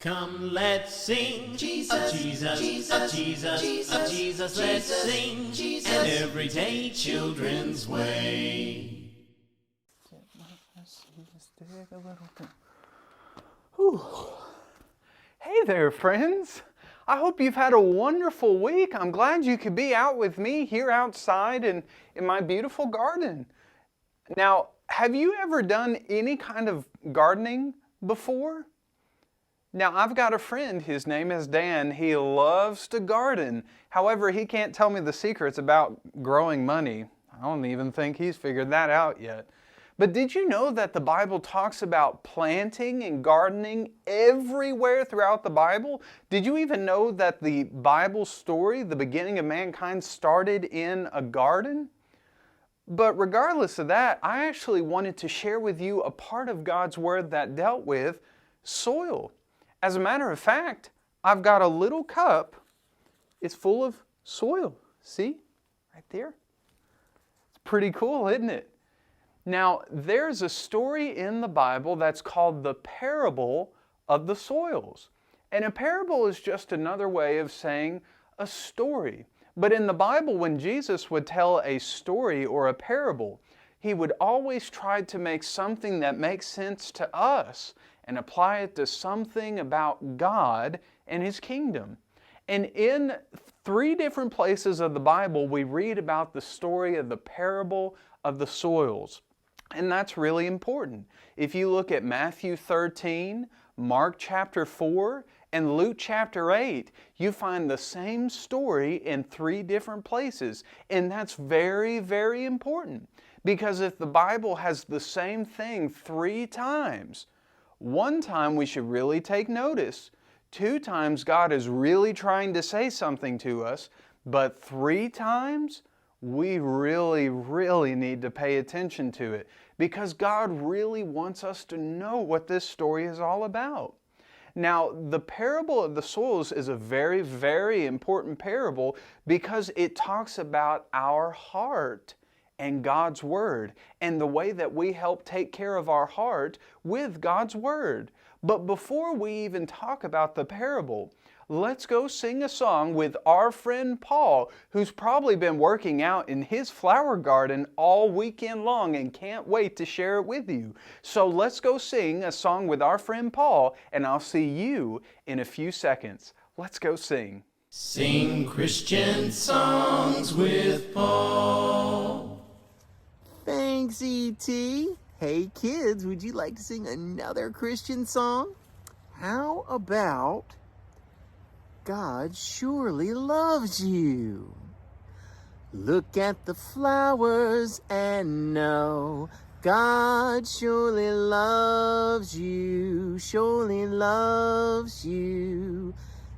Come, let's sing Jesus, of Jesus, of Jesus, of Jesus. Let's sing Jesus, and everyday children's way. Hey there, friends. I hope you've had a wonderful week. I'm glad you could be out with me here outside in my beautiful garden. Now, have you ever done any kind of gardening before? Now, I've got a friend, his name is Dan. He loves to garden. However, he can't tell me the secrets about growing money. I don't even think he's figured that out yet. But did you know that the Bible talks about planting and gardening everywhere throughout the Bible? Did you even know that the Bible story, the beginning of mankind, started in a garden? But regardless of that, I actually wanted to share with you a part of God's Word that dealt with soil. As a matter of fact, I've got a little cup. It's full of soil. See? Right there. It's pretty cool, isn't it? Now, there's a story in the Bible that's called the parable of the soils. And a parable is just another way of saying a story. But in the Bible, when Jesus would tell a story or a parable, he would always try to make something that makes sense to us and apply it to something about God and His kingdom. And in 3 different places of the Bible, we read about the story of the parable of the soils. And that's really important. If you look at Matthew 13, Mark chapter 4, and Luke chapter 8, you find the same story in 3 different places. And that's very, very important. Because if the Bible has the same thing 3 times, 1 time we should really take notice. 2 times God is really trying to say something to us. But 3 times, we really, really need to pay attention to it. Because God really wants us to know what this story is all about. Now, the parable of the soils is a very, very important parable because it talks about our heart and God's Word and the way that we help take care of our heart with God's Word. But before we even talk about the parable, let's go sing a song with our friend Paul, who's probably been working out in his flower garden all weekend long and can't wait to share it with you. So let's go sing a song with our friend Paul, and I'll see you in a few seconds. Let's go sing. Sing Christian songs with Paul. Thanks, E.T. Hey kids, would you like to sing another Christian song? How about God Surely Loves You? Look at the flowers and know God surely loves you, surely loves you.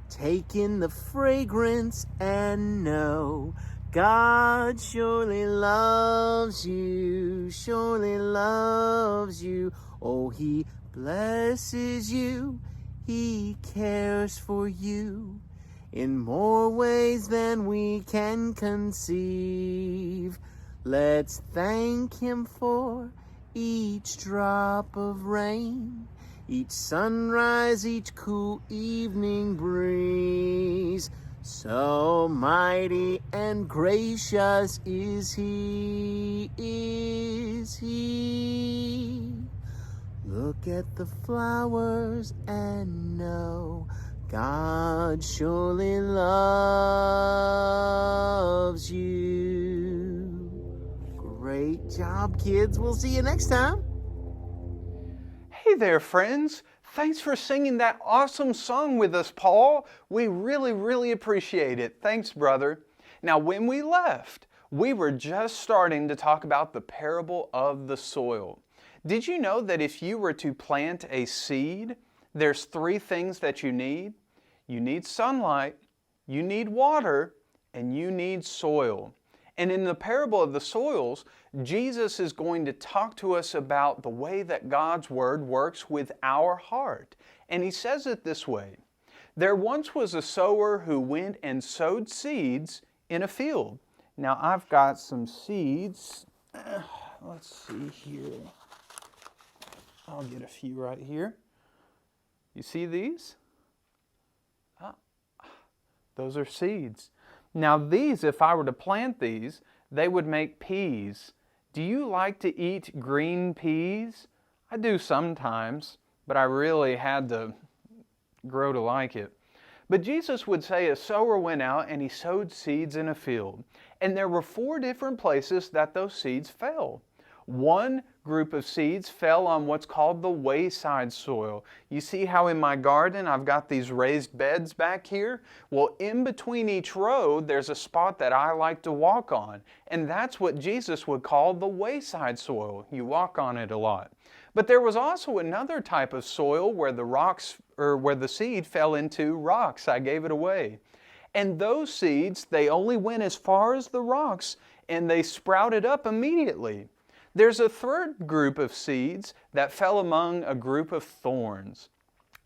Take in the fragrance and know God surely loves you, surely loves you. Oh, He blesses you, He cares for you in more ways than we can conceive. Let's thank Him for each drop of rain, each sunrise, each cool evening breeze. So mighty and gracious is He, is He. Look at the flowers and know God surely loves you. Great job, kids. We'll see you next time. Hey there, friends. Thanks for singing that awesome song with us, Paul. We really, really appreciate it. Thanks, brother. Now, when we left, we were just starting to talk about the parable of the soil. Did you know that if you were to plant a seed, there's 3 things that you need? You need sunlight, you need water, and you need soil. And in the parable of the soils, Jesus is going to talk to us about the way that God's Word works with our heart. And He says it this way: there once was a sower who went and sowed seeds in a field. Now I've got some seeds. Let's see here. I'll get a few right here. You see these? Those are seeds. Now these, if I were to plant these, they would make peas. Do you like to eat green peas? I do sometimes, but I really had to grow to like it. But Jesus would say a sower went out and he sowed seeds in a field. And there were 4 different places that those seeds fell. One group of seeds fell on what's called the wayside soil. You see how in my garden I've got these raised beds back here? Well, in between each row there's a spot that I like to walk on. And that's what Jesus would call the wayside soil. You walk on it a lot. But there was also another type of soil where the seed fell into rocks. I gave it away. And those seeds, they only went as far as the rocks and they sprouted up immediately. There's a third group of seeds that fell among a group of thorns.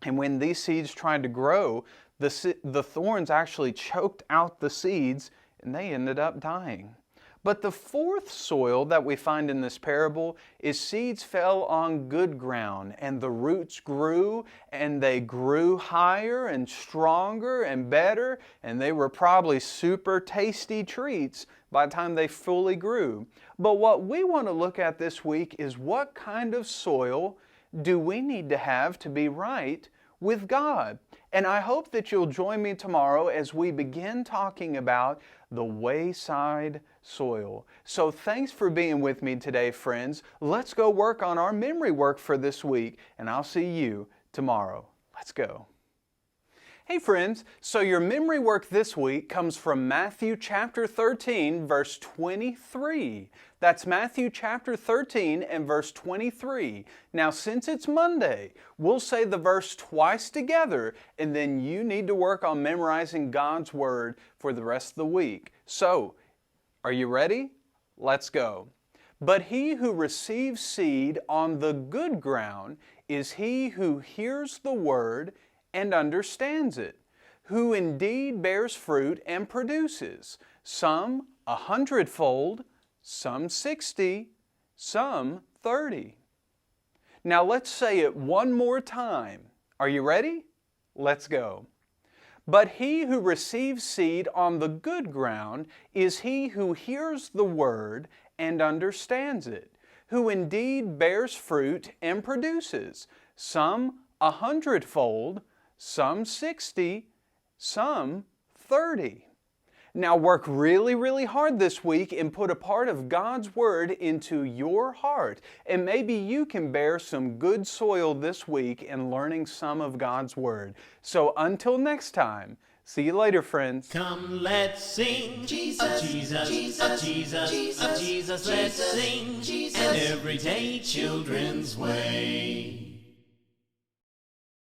And when these seeds tried to grow, the thorns actually choked out the seeds and they ended up dying. But the fourth soil that we find in this parable is seeds fell on good ground, and the roots grew, and they grew higher and stronger and better, and they were probably super tasty treats by the time they fully grew. But what we want to look at this week is what kind of soil do we need to have to be right with God? And I hope that you'll join me tomorrow as we begin talking about the wayside soil. So thanks for being with me today, friends. Let's go work on our memory work for this week, and I'll see you tomorrow. Let's go. Hey friends, so your memory work this week comes from Matthew chapter 13, verse 23. That's Matthew chapter 13 and verse 23. Now since it's Monday, we'll say the verse twice together, and then you need to work on memorizing God's Word for the rest of the week. So, are you ready? Let's go. But he who receives seed on the good ground is he who hears the Word and understands it, who indeed bears fruit and produces, some 100-fold, some 60, some 30. Now let's say it one more time. Are you ready? Let's go. But he who receives seed on the good ground is he who hears the word and understands it, who indeed bears fruit and produces, some 100-fold, some 60, some 30. Now work really, really hard this week and put a part of God's Word into your heart. And maybe you can bear some good soil this week in learning some of God's Word. So until next time, see you later, friends. Come, let's sing Jesus, Jesus, Jesus, Jesus, Jesus. Let's sing an everyday children's way.